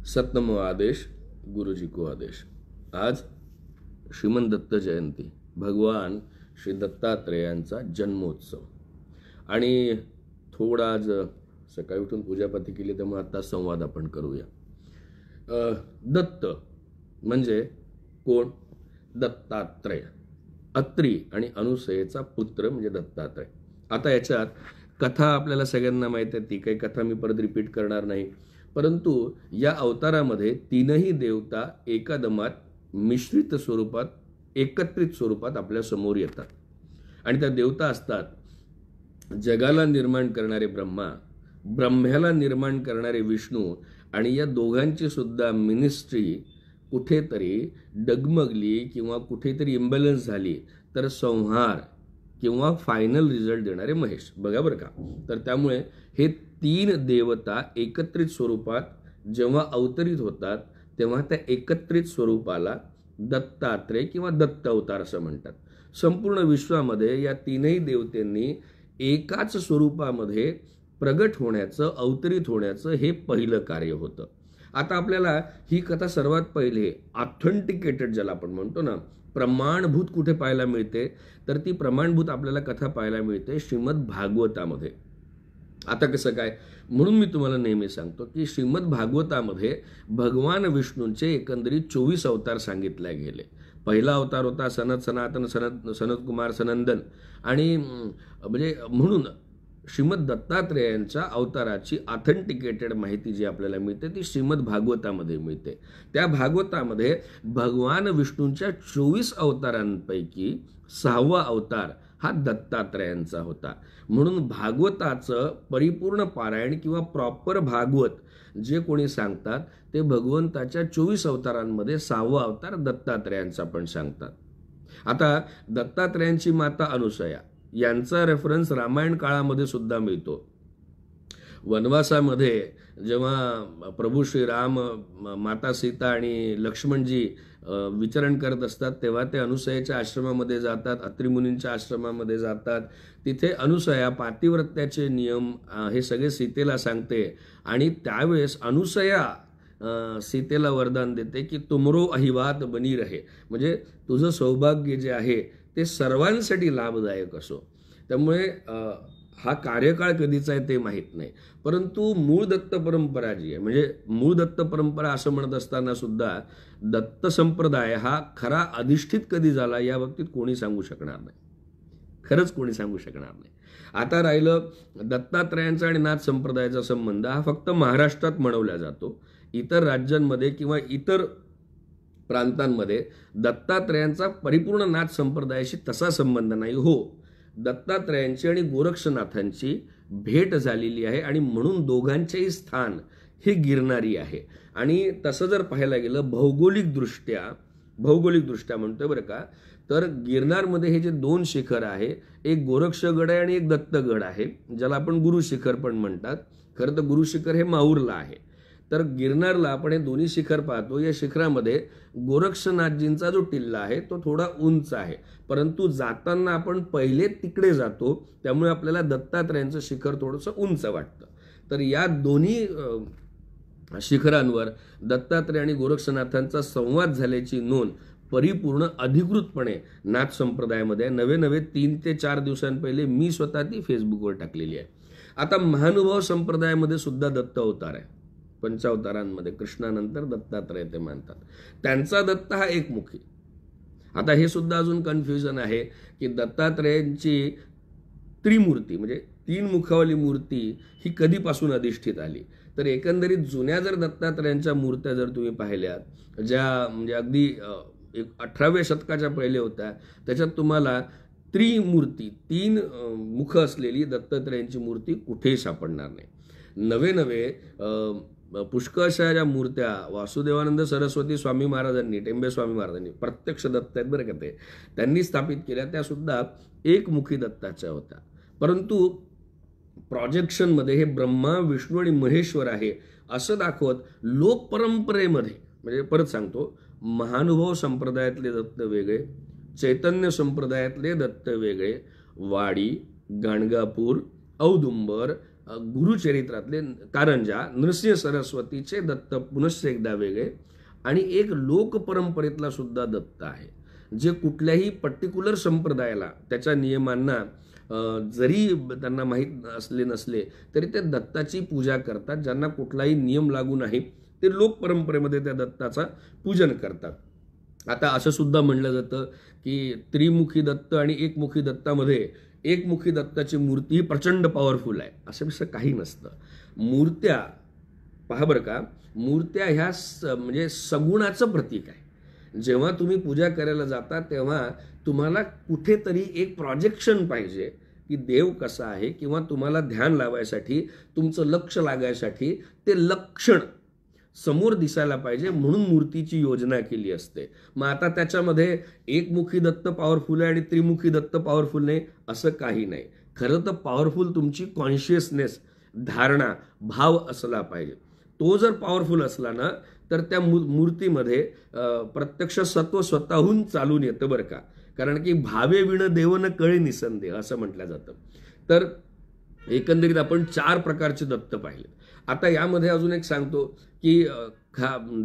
सतनमो आदेश, गुरुजी को आदेश। आज श्रीमंत दत्त जयंती, भगवान श्री दत्तात्रेयांचा जन्मोत्सव। आणि थोडा आज सकाळी उठून पूजापाती केली, त्यामुळे आता संवाद आपण करूया। दत्त म्हणजे कोण? दत्तात्रेय, अत्री आणि अनुसयेचा पुत्र म्हणजे दत्तात्रेय। आता याच्यात कथा आपल्याला सगळ्यांना माहित आहे, ती काही कथा मी परत रिपीट करणार नाही। परंतु या अवतारामध्ये तीनही देवता एकदमात मिश्रित स्वरूपात, एकत्रित स्वरूपात आपल्या समोर येतात। आणि त्या देवता असतात जगाला निर्माण करणारे ब्रह्मा, ब्रह्म्याला निर्माण करणारे विष्णू, आणि या दोघांची सुद्धा मिनिस्ट्री कुठेतरी डगमगली किंवा कुठेतरी इम्बॅलन्स झाली तर संहार किंवा फायनल रिझल्ट देणारे महेश। बघा बरं का, तर त्यामुळे हे तीन देवता एकत्रित स्वरूपात जेव्हा अवतरित होतात तेव्हा त्या एकत्रित स्वरूपाला दत्तात्रेय किंवा दत्त अवतार असं म्हणतात। संपूर्ण विश्वामध्ये या तीनही देवतांनी एकाच स्वरूपामध्ये प्रगट होण्याचं, अवतरित होण्याचं हे पहिलं कार्य होतं। आता आपल्याला ही कथा सर्वात पहिले ऑथेंटिकेटेड, ज्याला आपण म्हणतो ना, प्रमाणभूत कुठे पाहायला मिळते, तर ती प्रमाणभूत आपल्याला कथा पाहायला मिळते श्रीमद भागवतामध्ये। आता कसं काय, म्हणून मी तुम्हाला नेहमी सांगतो की श्रीमद भागवतामध्ये भगवान विष्णूंचे एकंदरीत 24 अवतार सांगितले गेले। पहिला अवतार होता सनत सनातन सनत कुमार सनंदन, आणि म्हणजे म्हणून श्रीमद दत्तात्रेयांच्या अवताराची ऑथेंटिकेटेड माहिती जी आपल्याला मिळते ती श्रीमद भागवतामध्ये मिळते। त्या भागवतामध्ये भगवान विष्णूंच्या 24 अवतारांपैकी 6वा अवतार हा दत्तात्रेयांचा होता। म्हणून भागवताचं परिपूर्ण पारायण किंवा प्रॉपर भागवत जे कोणी सांगतात ते भगवंताच्या 24 अवतारांमध्ये 6वा अवतार दत्तात्रेयांचा पण सांगतात। आता दत्तात्रेयांची माता अनुसया यांचा रेफरन्स रामायण काळामध्ये सुद्धा मिळतो। वनवासामध्ये जेव्हा प्रभू श्रीराम, माता सीता आणि लक्ष्मणजी विचरण करत असतात तेव्हा ते अनुसयाच्या आश्रमामध्ये जातात, अत्री मुनींच्या आश्रमामध्ये जातात। तिथे अनुसया पातिव्रत्याचे नियम हे सगळे सीतेला सांगते, आणि त्यावेळेस अनुसया सीतेला वरदान देते की तुमरो अहिवात बनी रहे, म्हणजे तुझं सौभाग्य जे आहे ते सर्वांसाठी लाभदायक असो। त्यामुळे हा कार्यकाळ कधीचा आहे ते माहीत नाही, परंतु मूळ दत्त परंपरा जी आहे, म्हणजे मूळ दत्त परंपरा असं म्हणत असताना सुद्धा दत्त संप्रदाय हा खरा अधिष्ठित कधी झाला या बाबतीत कोणी सांगू शकणार नाही, खरंच कोणी सांगू शकणार नाही। आता राहिलं दत्तात्रेयांचा आणि नाथ संप्रदायाचा संबंध, हा फक्त महाराष्ट्रात म्हणवला जातो। इतर राज्यांमध्ये किंवा इतर प्रांतांमध्ये दत्तात्रेयांचा परिपूर्ण नाथ संप्रदायाशी तसा संबंध नाही। हो, दत्तात्रेयांची आणि गोरक्षनाथांची भेट झालेली आहे, आणि म्हणून दोघांचेही स्थान हे गिरणारी आहे। आणि तसं जर पाहायला गेलं भौगोलिकदृष्ट्या म्हणतोय बरं का, तर गिरनारमध्ये हे जे 2 शिखर आहे, एक गोरक्षगड आहे आणि एक दत्तगड आहे, ज्याला आपण गुरु शिखर पण म्हणतात। खरं तर गुरु शिखर हे माहूरला आहे। तर गिरनारला आपण हे दोन्ही शिखर पाहतो। या शिखरामध्ये गोरक्षनाथजींचा जो टिल्ला आहे तो थोडा उंच आहे, परंतु जाताना आपण पहिले तिकडे जातो, त्यामुळे आपल्याला दत्तात्रेयांचं शिखर थोडंसं उंच वाटतं। तर या दोन्ही शिखरांवर दत्तात्रेय आणि गोरक्षनाथांचा संवाद झाल्याची नोंद परिपूर्ण अधिकृतपणे नाथ संप्रदायामध्ये नवे 3 ते 4 दिवसांपहिले मी स्वतः ती फेसबुकवर टाकलेली आहे। आता महानुभाव संप्रदायामध्ये सुद्धा दत्त अवतार आहे। पंचावतारांमध्ये कृष्णानंतर दत्तात्रेय ते मानतात। त्यांचा दत्त हा एकमुखी। आता हे सुद्धा अजून कन्फ्युजन आहे की दत्तात्रेयांची त्रिमूर्ती म्हणजे 3 मुखावली मूर्ती ही कधीपासून अधिष्ठित आली, तर एकंदरीत जुन्या जर दत्तात्रेयांच्या मूर्त्या जर तुम्ही पाहिल्यात, ज्या म्हणजे अगदी 18व्या शतकाच्या पहिले होत्या, त्याच्यात तुम्हाला त्रिमूर्ती 3 मुख असलेली दत्तात्रेयांची मूर्ती कुठेही सापडणार नाही। नवे पुष्कळशा ज्या मूर्त्या वासुदेवानंद सरस्वती स्वामी महाराजांनी, टेंबे स्वामी महाराजांनी, प्रत्यक्ष दत्त आहेत बरं का ते, त्यांनी स्थापित केल्या, त्या सुद्धा एकमुखी दत्ताच्या होत्या। परंतु प्रोजेक्शनमध्ये हे ब्रह्मा, विष्णू आणि महेश्वर आहे असं दाखवत लोकपरंपरेमध्ये, म्हणजे परत सांगतो, महानुभाव संप्रदायातले दत्त वेगळे, चैतन्य संप्रदायातले दत्त वेगळे, वाडी, गाणगापूर, औदुंबर, गुरुचरित्रातले कारंजा नृसिंह सरस्वतीचे दत्त पुनश्च एकदा वेगळे आणि एक लोकपरंपरेतला सुद्धा दत्त आहे, जे कुठल्याही पर्टिक्युलर संप्रदायाला त्याच्या नियमांना जरी त्यांना माहीत असले नसले तरी ते दत्ताची पूजा करतात. ज्यांना कुठलाही नियम लागू नाही ते लोकपरंपरेमध्ये त्या दत्ताचा पूजन करतात. आता असं सुद्धा म्हणलं जातं की त्रिमुखी दत्त आणि एकमुखी दत्तामध्ये एकमुखी दत्ताची मूर्ती ही प्रचंड पॉवरफुल आहे, असं काही नसतं. मूर्त्या पहा बरं का, मूर्त्या ह्या म्हणजे सगुणाचं प्रतीक आहे. जेव्हा तुम्ही पूजा करायला जाता तेव्हा तुम्हाला कुठेतरी एक प्रोजेक्शन पाहिजे की देव कसा आहे, किंवा तुम्हाला ध्यान लावायसाठी तुमचं लक्ष लागायसाठी ते लक्षण समोर दिसायला पाहिजे, म्हणून मूर्तीची योजना केली असते. मग आता त्याच्यामध्ये एकमुखी दत्त पॉवरफुल आहे आणि त्रिमुखी दत्त पॉवरफुल नाही असं काही नाही. खरं तर पॉवरफुल तुमची कॉन्शियसनेस, धारणा, भाव असला पाहिजे. तो जर पॉवरफुल असला ना तर त्या मूर्तीमध्ये प्रत्यक्ष सत्व स्वतःहून चालून येतं बरं का. कारण की भावे विण देव न कळे निसंदेह असं म्हटलं जातं. तर एकंदरीत आपण 4 प्रकारचे दत्त पाहिले. आता यामध्ये अजून एक सांगतो की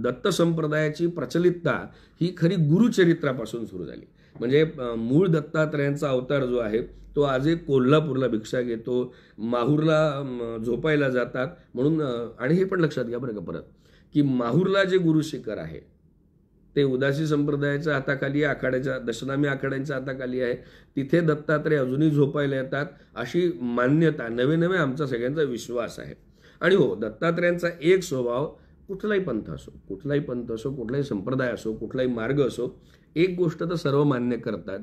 दत्त संप्रदायाची प्रचलितता ही खरी गुरुचरित्रापासून सुरू झाली. म्हणजे मूळ दत्तात्रयांचा अवतार जो आहे तो आजही कोल्हापूरला भिक्षा घेतो, माहूरला झोपायला जातात म्हणून. आणि हे पण लक्षात घ्या बरं का परत की माहूरला जे गुरुशिखर आहे ते उदासी संप्रदायाच्या हाताखाली, आखाड्याच्या दशनामी आखाड्यांच्या हाताखाली आहे. तिथे दत्तात्रय अजूनही झोपायला येतात अशी मान्यता, नवे नवे आमचा सगळ्यांचा विश्वास आहे. आणि हो, दत्तात्रयांचा एक स्वभाव, कुठलाही पंथ असो, कुठलाही संप्रदाय असो, कुठलाही मार्ग असो, एक गोष्ट तर सर्व मान्य करतात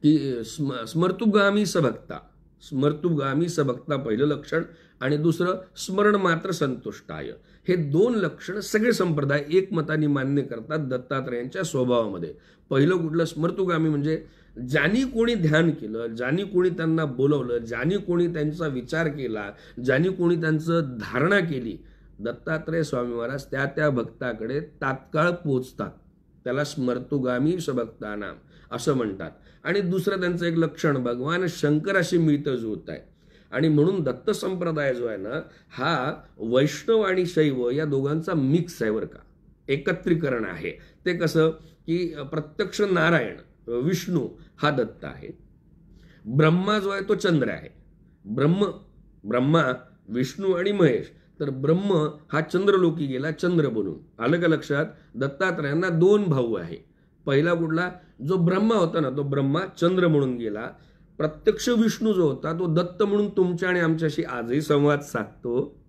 की स्मर्तुगामी सभक्ता पहिलं लक्षण, आणि दुसरं स्मरण मात्र संतुष्टाय. हे 2 लक्षण सगळे संप्रदाय एकमताने मान्य करतात दत्तात्रयांच्या स्वभावामध्ये. पहिलं कुठलं? स्मर्तुगामी म्हणजे ज्यांनी कोणी ध्यान केलं, ज्यांनी कोणी त्यांना बोलवलं, ज्यांनी कोणी त्यांचा विचार केला, ज्यांनी कोणी त्यांचं धारणा केली, दत्तात्रय स्वामी महाराज त्या त्या भक्ताकडे तात्काळ पोचतात. त्याला स्मर्तुगामी सभक्तानाम असं म्हणतात. आणि दुसरं त्यांचं एक लक्षण भगवान शंकराशी मिळतं जुळत आहे. आणि म्हणून दत्त संप्रदाय जो आहे ना हा वैष्णव आणि शैव या दोघांचा मिक्स आहे बरं का, एकत्रीकरण आहे. ते कसं की प्रत्यक्ष नारायण विष्णू हा दत्त आहे, ब्रह्मा जो आहे तो चंद्र आहे. ब्रह्मा विष्णू आणि महेश. तर ब्रह्म हा चंद्रलोकी गेला चंद्र बनून. आलं का लक्षात? दत्तात्रयांना 2 भाऊ आहे. पहिला कुठला? जो ब्रह्मा होता ना तो ब्रह्मा चंद्र म्हणून गेला. प्रत्यक्ष विष्णू जो होता तो दत्त म्हणून तुमच्या आणि आमच्याशी आजही संवाद साधतो.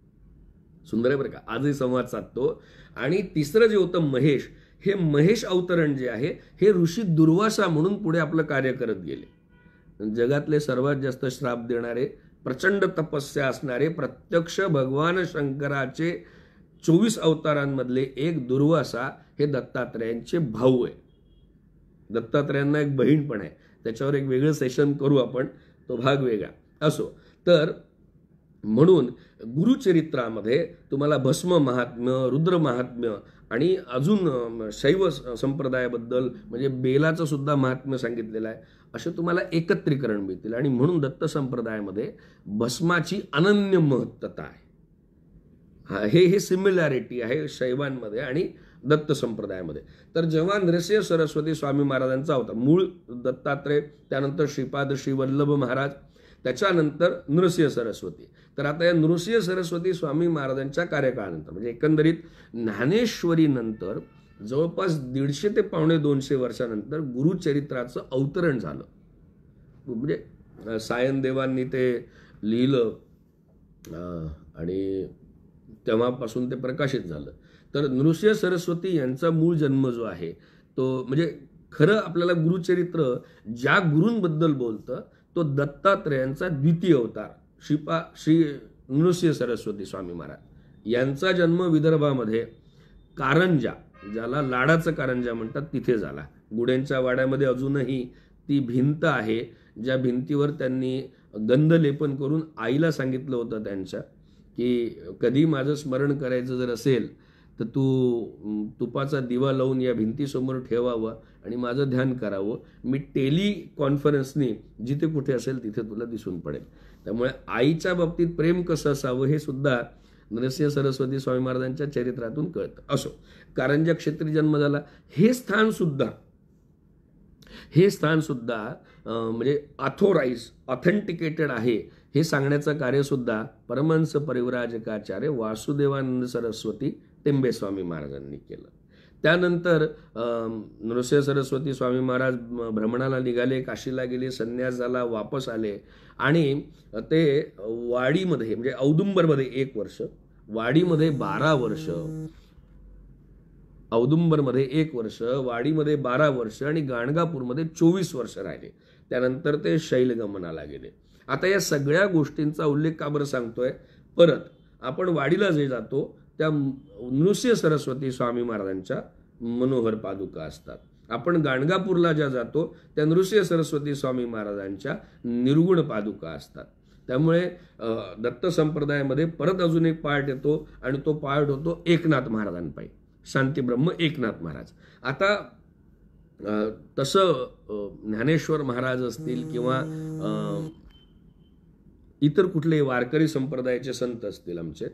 सुंदर आहे बरं का, आजही संवाद साधतो. आणि तिसरं जे होतं महेश, हे महेश अवतरण जे आहे हे ऋषी दुर्वासा म्हणून पुढे आपलं कार्य करत गेले. जगातले सर्वात जास्त श्राप देणारे, प्रचंड तपस्या असणारे, प्रत्यक्ष भगवान शंकराचे 24 अवतारांमधले एक दुर्वासा हे दत्तात्रयांचे भाऊ आहे. दत्तात्रयांना एक बहीण पण आहे, त्याच्यावर एक वेगळं सेशन करू आपण, तो भाग वेगळा असो. तर म्हणून गुरुचरित्रामध्ये तुम्हाला भस्म महात्म्य, रुद्र महात्म्य आणि अजून शैव संप्रदायाबद्दल म्हणजे बेलाचं सुद्धा महात्म्य सांगितलेलं आहे. असे तुम्हाला एकत्रीकरण मिळतील. आणि म्हणून दत्त संप्रदायामध्ये भस्माची अनन्य महत्त्वता आहे. हे सिमिलॅरिटी आहे शैवांमध्ये आणि दत्त संप्रदायामध्ये. तर जेव्हा नृसिंह सरस्वती स्वामी महाराजांचा होता, मूळ दत्तात्रय, त्यानंतर श्रीपाद श्री वल्लभ महाराज, त्याच्यानंतर नृसिंह सरस्वती. तर आता या नृसिंह सरस्वती स्वामी महाराजांच्या कार्यकाळानंतर म्हणजे एकंदरीत ज्ञानेश्वरी नंतर जवळपास 150 ते 250 वर्षानंतर गुरुचरित्राचं अवतरण झालं. म्हणजे सायनदेवांनी ते लिहिलं आणि तेव्हापासून ते प्रकाशित झालं. तर नृसिंह सरस्वती यांचा मूळ जन्म जो आहे तो म्हणजे खरं आपल्याला गुरुचरित्र ज्या गुरूंबद्दल बोलतं तो दत्तात्रयांचा द्वितीय अवतार श्री नृसिंह सरस्वती स्वामी महाराज यांचा जन्म विदर्भामध्ये कारंजा, ज्याला लाडाचं कारंजा म्हणतात, तिथे झाला. गुड्यांच्या वाड्यामध्ये अजूनही ती भिंत आहे ज्या भिंतीवर त्यांनी गंधलेपन करून आईला सांगितलं होतं त्यांच्या की कधी माझं स्मरण करायचं जर असेल तर तू तुपाचा दिवा लावून या भिंतीसमोर ठेवावं आणि माझं ध्यान करावं. मी टेली कॉन्फरन्सनी जिथे कुठे असेल तिथे तुला दिसून पडेल. त्यामुळे आईच्या बाबतीत प्रेम कसं असावं हे सुद्धा नरसिंह सरस्वती स्वामी महाराजांच्या चरित्रातून कळतं. असो, कारंजा क्षेत्री जन्म झाला. हे स्थान सुद्धा म्हणजे ऑथेंटिकेटेड आहे हे सांगण्याचं कार्यसुद्धा परमहंस परिव्राजकाचार्य वासुदेवानंद सरस्वती टेंबे स्वामी महाराजांनी केलं. त्यानंतर नृसिंह सरस्वती स्वामी महाराज भ्रमणाला निघाले, काशीला गेले, संन्यास झाला, वापस आले आणि ते वाडीमध्ये म्हणजे औदुंबरमध्ये 1 वर्ष, वाडीमध्ये 12 वर्ष, औदुंबरमध्ये 1 वर्ष, वाडीमध्ये 12 वर्ष आणि गाणगापूरमध्ये 24 वर्ष राहिले. त्यानंतर ते शैलगमनाला गेले. आता या सगळ्या गोष्टींचा उल्लेख का बरं सांगतोय? परत आपण वाडीला जे जातो त्या नृसिंह सरस्वती स्वामी महाराजांच्या मनोहर पादुका असतात. आपण गाणगापूरला ज्या जातो त्या नृसिंह सरस्वती स्वामी महाराजांच्या निर्गुण पादुका असतात. त्यामुळे दत्त संप्रदायामध्ये परत अजून एक पार्ट येतो आणि तो पार्ट होतो एकनाथ महाराजांपायी, शांतीब्रह्म एकनाथ महाराज. आता तसं ज्ञानेश्वर महाराज असतील किंवा इतर कुठलेही वारकरी संप्रदायाचे संत असतील आमचे,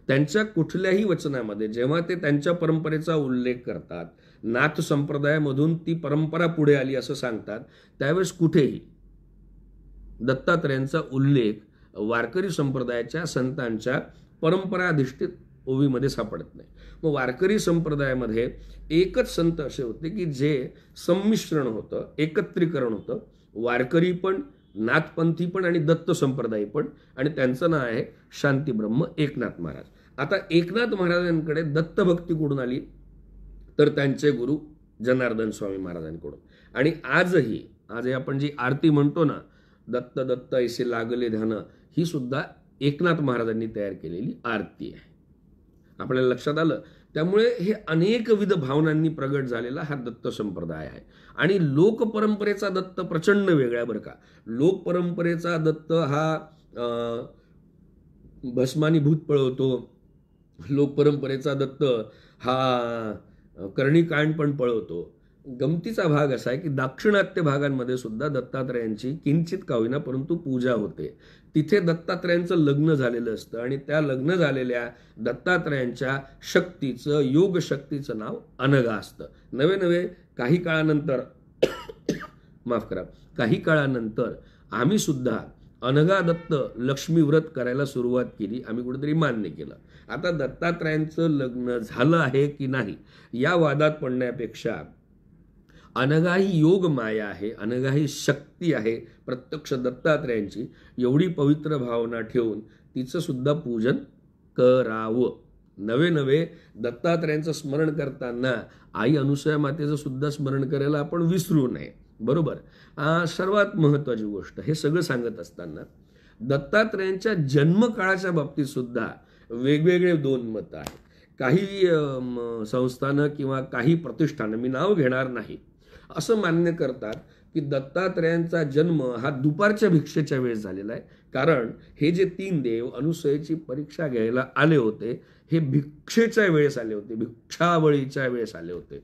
त्यांच्या कुठल्याही वचनामध्ये जेव्हा ते त्यांच्या परंपरेचा उल्लेख करतात, नाथ संप्रदायामधून ती परंपरा पुढे आली असं सांगतात, त्यावेळेस कुठेही दत्तात्रयांचा उल्लेख वारकरी संप्रदायाच्या संतांच्या परंपराधिष्ठित ओवीमध्ये सापडत नाही. मग वारकरी संप्रदायामध्ये एकच संत असे होते की जे संमिश्रण होतं, एकत्रीकरण होतं, वारकरी पण, नाथपंथी पण आणि दत्त संप्रदाय पण, आणि त्यांचं नाव आहे शांतीब्रह्म एकनाथ महाराज. आता एकनाथ महाराजांकडे दत्तभक्ती कुठून आली? तर त्यांचे गुरु जनार्दन स्वामी महाराजांकडून. आणि आजही आपण जी आरती म्हणतो ना, दत्त दत्त ऐसे लागले ध्यान, ही सुद्धा एकनाथ महाराजांनी तयार केलेली आरती आहे. आपल्याला लक्षात आलं? त्यामुळे हे अनेकविध भावनांनी प्रगट झालेला हा दत्त संप्रदाय आहे. आणि लोकपरंपरेचा दत्त प्रचंड वेगळा बरं का. लोकपरंपरेचा दत्त हा भस्मानी भूत पळवतो, लोकपरंपरेचा दत्त हा कर्णिकांड पण पळवतो. गमतीचा भाग असा आहे की दाक्षिणात्य भागांमध्ये सुद्धा दत्तात्रयांची किंचित का होईना परंतु पूजा होते. तिथे दत्तात्रयांचं लग्न झालेलं असतं आणि त्या लग्न झालेल्या दत्तात्रयांच्या शक्तीचं, योग शक्तीचं नाव अनघा असतं. नवे काही काळानंतर आम्ही सुद्धा अनघा दत्त लक्ष्मी व्रत करायला सुरुवात केली. आम्ही कुठेतरी मान्य केलं. आता दत्तात्रयांचं लग्न झालं आहे की नाही या वादात पडण्यापेक्षा अनघा ही योग माया आहे, अनघा ही शक्ती आहे प्रत्यक्ष दत्तात्रयांची, एवढी पवित्र भावना ठेवून तिचं सुद्धा पूजन करावं. नवे दत्तात्रयांचं स्मरण करताना आई अनुसूया मातेचं सुद्धा स्मरण करायला आपण विसरू नये. बरोबर. सर्वात महत्वाची गोष्ट, हे सगळं सांगत असताना दत्तात्रयांच्या जन्मकाळाच्या बाबतीत सुद्धा वेगवेगळे 2 मतं आहेत. काही संस्थानं किंवा काही प्रतिष्ठानं, मी नाव घेणार नाही, असं मान्य करतात की दत्तात्रयांचा जन्म हा दुपारच्या भिक्षेच्या वेळेस झालेला आहे. कारण हे जे 3 देव अनुसूयेची परीक्षा घ्यायला आले होते हे भिक्षेच्या वेळेस आले होते, भिक्षावळीच्या वेळेस आले होते.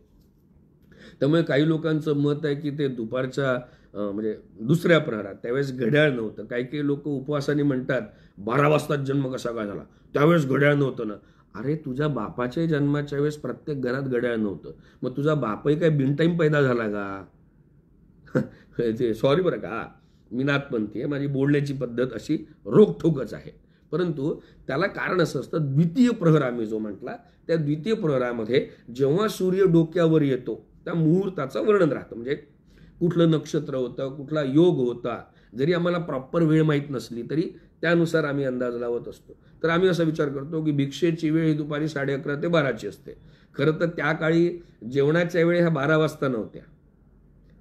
त्यामुळे काही लोकांचं मत आहे की ते दुपारच्या म्हणजे दुसऱ्या प्रहरात, त्यावेळेस घड्याळ नव्हतं. काही लोक उपवासाने म्हणतात 12 वाजता जन्म कसा काय झाला, त्यावेळेस घड्याळ नव्हतं ना. अरे तुझ्या बापाच्या जन्माच्या वेळेस प्रत्येक घरात घड्याळ नव्हतं, मग तुझा बापही काय बिनटाईम पैदा झाला का? सॉरी बरं का, मी नाथपंथी आहे, माझी बोलण्याची पद्धत अशी रोखठोकच आहे. परंतु त्याला कारण असं असतं, द्वितीय प्रहर आम्ही जो म्हटला, त्या द्वितीय प्रहरामध्ये जेव्हा सूर्य डोक्यावर येतो त्या मुहूर्ताचं वर्णन राहतं. म्हणजे कुठलं नक्षत्र होतं, कुठला योग होता, जरी आम्हाला प्रॉपर वेळ माहीत नसली तरी त्यानुसार आम्ही अंदाज लावत असतो. तर आम्ही असा विचार करतो की भिक्षेची वेळ ही दुपारी 11:30 ते 12ची असते. खरं तर त्या काळी जेवणाच्या वेळी ह्या 12 वाजता नव्हत्या.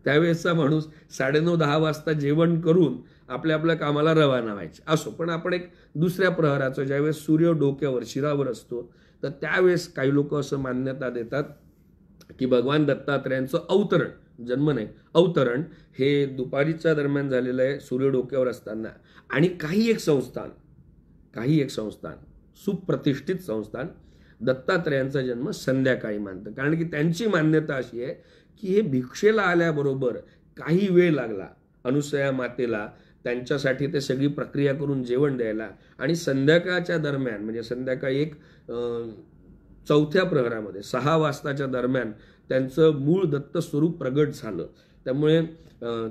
त्यावेळेसचा माणूस 9:30-10 वाजता जेवण करून आपल्या कामाला रवाना व्हायचे. असो, पण आपण एक दुसऱ्या प्रहराचं ज्यावेळेस सूर्य डोक्यावर शिरावर असतो तर त्यावेळेस काही लोक असं मान्यता देतात की भगवान दत्तात्रयांचं अवतरण, जन्म नाही अवतरण, हे दुपारीच्या दरम्यान झालेलं आहे सूर्य डोक्यावर असताना. आणि काही एक संस्थान सुप्रतिष्ठित संस्थान दत्तात्रेयांचा जन्म संध्याकाळी मानतं, कारण की त्यांची मान्यता अशी आहे की हे भिक्षेला आल्याबरोबर काही वेळ लागला अनुसया मातेला त्यांच्यासाठी ते सगळी प्रक्रिया करून जेवण द्यायला, आणि संध्याकाळच्या दरम्यान म्हणजे संध्याकाळी एक 4थ्या प्रहरामध्ये 6 वाजताच्या दरम्यान त्यांचं मूळ दत्त स्वरूप प्रगट झालं. त्यामुळे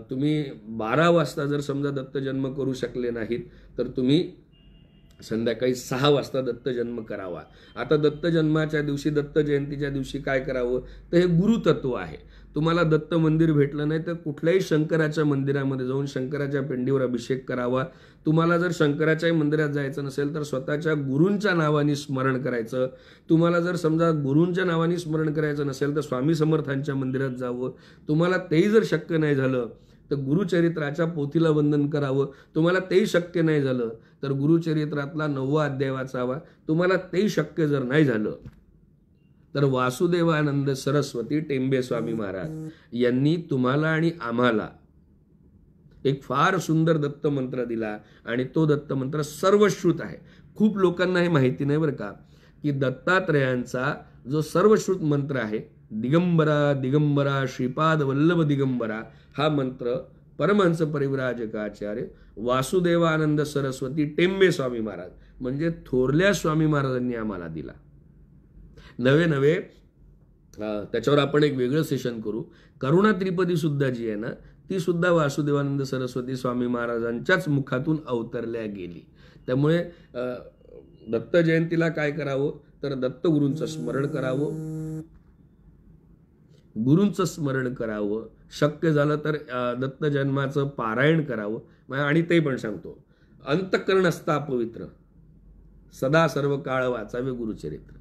तुम्ही 12 वाजता जर समजा दत्त जन्म करू शकले नाहीत तर तुम्ही संध्याकाळी 6 वाजता दत्त जन्म करावा. आता दत्त जन्माच्या दिवशी, दत्त जयंतीच्या दिवशी काय करावं, तर हे गुरुतत्व आहे. तुम्हाला दत्त मंदिर भेटलं नाही तर कुठल्याही शंकराच्या मंदिरामध्ये जाऊन शंकराच्या पिंडीवर अभिषेक करावा. तुम्हाला जर शंकराच्याही मंदिरात जायचं नसेल तर स्वतःच्या गुरूंच्या नावाने स्मरण करायचं. तुम्हाला जर समजा गुरूंच्या नावाने स्मरण करायचं नसेल तर स्वामी समर्थांच्या मंदिरात जावं. तुम्हाला तेही जर शक्य नाही झालं तर गुरुचरित्राच्या पोथीला वंदन करावं. तुम्हाला तेही शक्य नाही झालं तर गुरुचरित्रातला 9वा अध्याय वाचावा. तुम्हाला तेही शक्य जर नाही झालं तर वासुदेवानंद सरस्वती टेंबे स्वामी महाराज यांनी तुम्हाला आणि आम्हाला एक फार सुंदर दत्त मंत्र दिला, आणि तो दत्त मंत्र सर्वश्रुत आहे. खूप लोकांना हे माहिती नाही बरं का, की दत्तात्रेयांचा जो सर्वश्रुत मंत्र आहे, दिगंबरा दिगंबरा श्रीपाद वल्लभ दिगंबरा, हा मंत्र परमहंस परिव्राजकाचार्य वासुदेवानंद सरस्वती टेंबे स्वामी महाराज म्हणजे थोरल्या स्वामी महाराजांनी आम्हाला दिला. नवे त्याच्यावर आपण एक वेगळं सेशन करू. करुणा त्रिपदी सुद्धा जी आहे ना, ती सुद्धा वासुदेवानंद सरस्वती स्वामी महाराजांच्याच मुखातून अवतरल्या गेली. त्यामुळे दत्त जयंतीला काय करावं तर दत्तगुरूंचं स्मरण करावं, गुरूंचं स्मरण करावं, शक्य झालं तर दत्त जन्माचं पारायण करावं. आणि ते पण सांगतो, अंतःकरण असता पवित्र, सदा सर्व काळ वाचावे गुरुचरित्र.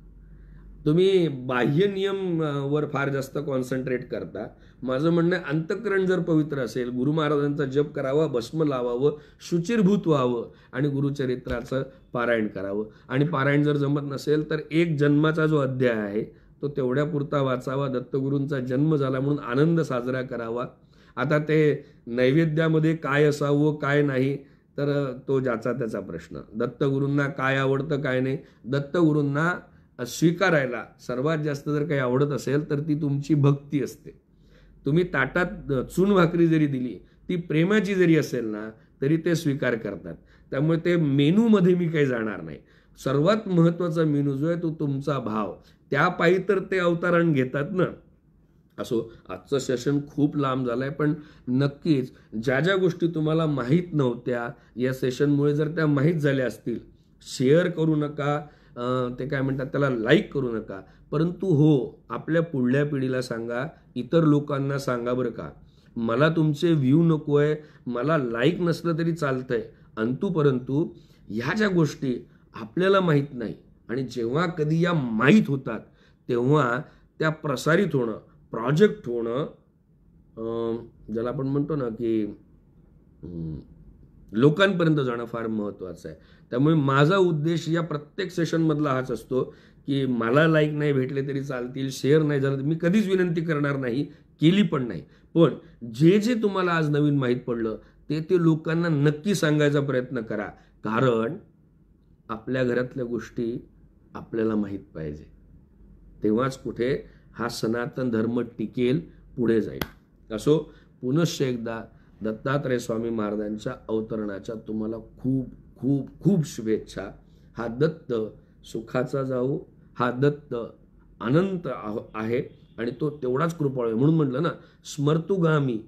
तुम्ही बाह्य नियम वर फार जास्त कॉन्सन्ट्रेट करता. माझं म्हणणं आहे, अंतःकरण जर पवित्र असेल, गुरु महाराजांचा जप करावा, भस्म लावावं, शुचिरभूत व्हावं आणि गुरुचरित्राचं पारायण करावं. आणि पारायण जर जमत नसेल तर 1 जन्माचा जो अध्याय आहे तो तेवढ्या पुरता वाचावा. दत्तगुरूंचा जन्म झाला म्हणून आनंद साजरा करावा. आता ते नैवेद्यामध्ये काय असावं काय नाही तर तो ज्याचा त्याचा प्रश्न. दत्तगुरूंना काय आवडतं काय नाही, दत्तगुरूंना स्वीकारायला सर्वात जास्त जर काही आवडत असेल तर ती तुमची भक्ती असते. तुम्ही ताटात चून भाकरी जरी दिली, ती प्रेमाची जरी असेल ना, तरी ते स्वीकार करतात. त्यामुळे ते मेनूमध्ये मी काही जाणार नाही. सर्वात महत्त्वाचा मेनू जो आहे तो तुमचा भाव, त्या पायी तर ते अवतारण घेतात ना. असो, आजचं सेशन खूप लांब झालंय, पण नक्कीच ज्या ज्या गोष्टी तुम्हाला माहीत नव्हत्या या सेशनमुळे जर त्या माहीत झाल्या असतील, शेअर करू नका, ते काय म्हणतात त्याला लाईक करू नका, परंतु हो आपल्या पुढल्या पिढीला सांगा, इतर लोकांना सांगा बरं का. मला तुमचे व्ह्यू नको आहे, मला लाईक नसलं तरी चालतंय, परंतु ह्या ज्या गोष्टी आपल्याला माहीत नाही आणि जेव्हा कधी या माहीत होतात तेव्हा त्या प्रसारित होणं, प्रोजेक्ट होणं, ज्याला आपण म्हणतो ना की लोकांपर्यंत जाणं फार महत्त्वाचं आहे. त्यामुळे माझा उद्देश या प्रत्येक सेशनमधला हाच असतो की मला लाईक नाही भेटले तरी चालतील, शेअर नाही झालं तर मी कधीच विनंती करणार नाही, केली पण नाही, पण जे जे तुम्हाला आज नवीन माहीत पडलं ते लोकांना नक्की सांगायचा प्रयत्न करा. कारण आपल्या घरातल्या गोष्टी आपल्याला माहीत पाहिजे, तेव्हाच कुठे हा सनातन धर्म टिकेल, पुढे जाईल. असो, पुनश्च एकदा दत्तात्रय स्वामी महाराजांच्या अवतरणाच्या तुम्हाला खूप खूप खूप शुभेच्छा. हा दत्त सुखाचा जाऊ, हा दत्त अनंत आहे आणि तो तेवढाच कृपाळू आहे. म्हणून म्हटलं ना, स्मर्तुगामी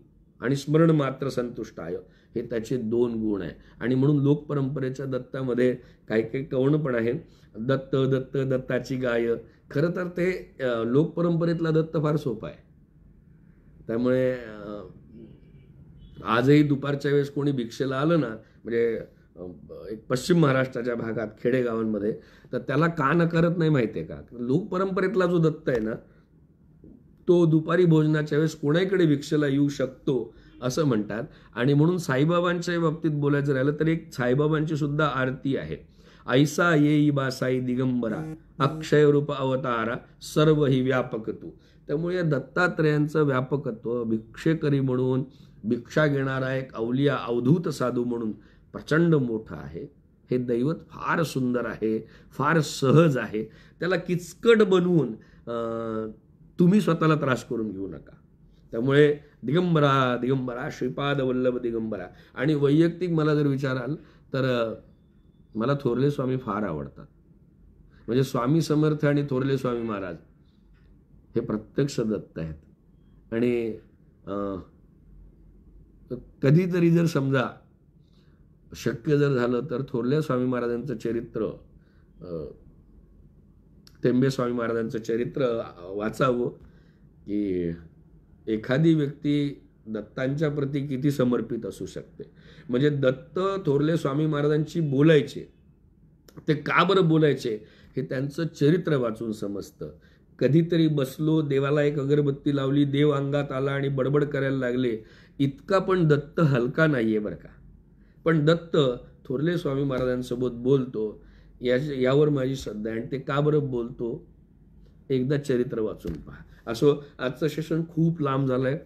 आणि स्मरण मात्र संतुष्टाय, हे त्याचे 2 गुण आहे. आणि म्हणून लोकपरंपरेच्या दत्तामध्ये काही काही कवणं पण आहे, दत्त दत्त दत्ताची गाय. खरं तर ते लोकपरंपरेतला दत्त फार सोपा आहे. त्यामुळे आजही दुपारच्या वेळेस कोणी भिक्षेला आलं ना, म्हणजे एक पश्चिम महाराष्ट्राच्या भागात खेडेगावांमध्ये, तर त्याला का नकारत नाही माहिती आहे का, लोकपरंपरेतला जो दत्त आहे ना तो दुपारी भोजनाच्या वेळेस कोणाकडे भिक्षेला येऊ शकतो असं म्हणतात. आणि म्हणून साईबाबांच्या बाबतीत बोलायचं राहिलं तर एक साईबाबांची सुद्धा आरती आहे, ऐसा येई बासाई दिगंबरा अक्षय रूप अवतारा सर्व ही व्यापक तू. त्यामुळे या दत्तात्रयांचं व्यापकत्व भिक्षेकरी म्हणून, भिक्षा घेणारा एक अवलिया अवधूत साधू म्हणून प्रचंड मोठं आहे. हे दैवत फार सुंदर आहे, फार सहज आहे. त्याला किचकट बनवून तुम्ही स्वतःला त्रास करून घेऊ नका. त्यामुळे दिगंबरा दिगंबरा श्रीपाद वल्लभ दिगंबरा. आणि वैयक्तिक मला जर विचाराल तर मला थोरले स्वामी फार आवडतात. म्हणजे स्वामी समर्थ आणि थोरले स्वामी महाराज हे प्रत्यक्ष दत्त आहेत. आणि कधीतरी जर समजा शक्य जर झालं तर थोरल्या स्वामी महाराजांचं चरित्र, तेंबे स्वामी महाराजांचं चरित्र वाचावं की एखादी व्यक्ती दत्तांच्या प्रती किती समर्पित असू शकते. म्हणजे दत्त थोरले स्वामी महाराजांची बोलायचे, ते का बरं बोलायचे हे त्यांचं चरित्र वाचून समजतं. कधीतरी बसलो, देवाला एक अगरबत्ती लावली, देव अंगात आला आणि बडबड करायला लागले, इतका पण दत्त हलका नाहीये बरं का. पण दत्त थोरले स्वामी महाराजांसोबत बोलतो यावर माझी श्रद्धा आहे. आणि ते का बरं बोलतो एकदा चरित्र वाचून पहा. असो, आजचं सेशन खूप लांब झालंय,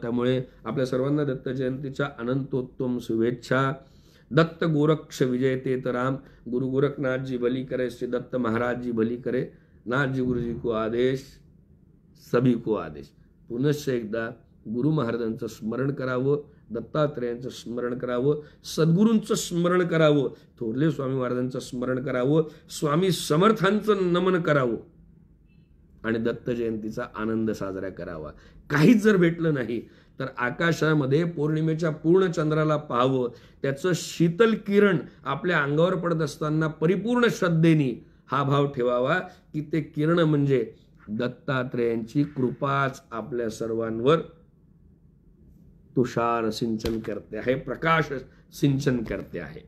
त्यामुळे आपल्या सर्वांना दत्त जयंतीच्या अनंतोत्तम शुभेच्छा. दत्त गोरक्ष विजय तेत राम, गुरु गोरखनाथ जी भली करे, श्री दत्त महाराज जी भली करे, नाथ जी गुरु जी को आदेश, सभी को आदेश. पुनश्च एकदा गुरु महाराजांचं स्मरण करावं, दत्तात्रेयांचं स्मरण करावं, सद्गुरूंचं स्मरण करावं, थोरले स्वामी महाराजांचं स्मरण करावं, स्वामी समर्थांचं नमन करावं आणि दत्त जयंतीचा आनंद साजरा करावा. काहीच जर भेटलं नाही तर आकाशामध्ये पौर्णिमेच्या पूर्ण चंद्राला पाहावं, त्याचं शीतल किरण आपल्या अंगावर पडत असताना परिपूर्ण श्रद्धेने हा भाव ठेवावा की ते किरण म्हणजे दत्तात्रेयांची कृपाच आपल्या सर्वांवर तुषार सिंचन करते आहे, प्रकाश सिंचन करते आहे.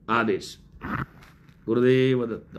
आदेश. गुरुदेव दत्त.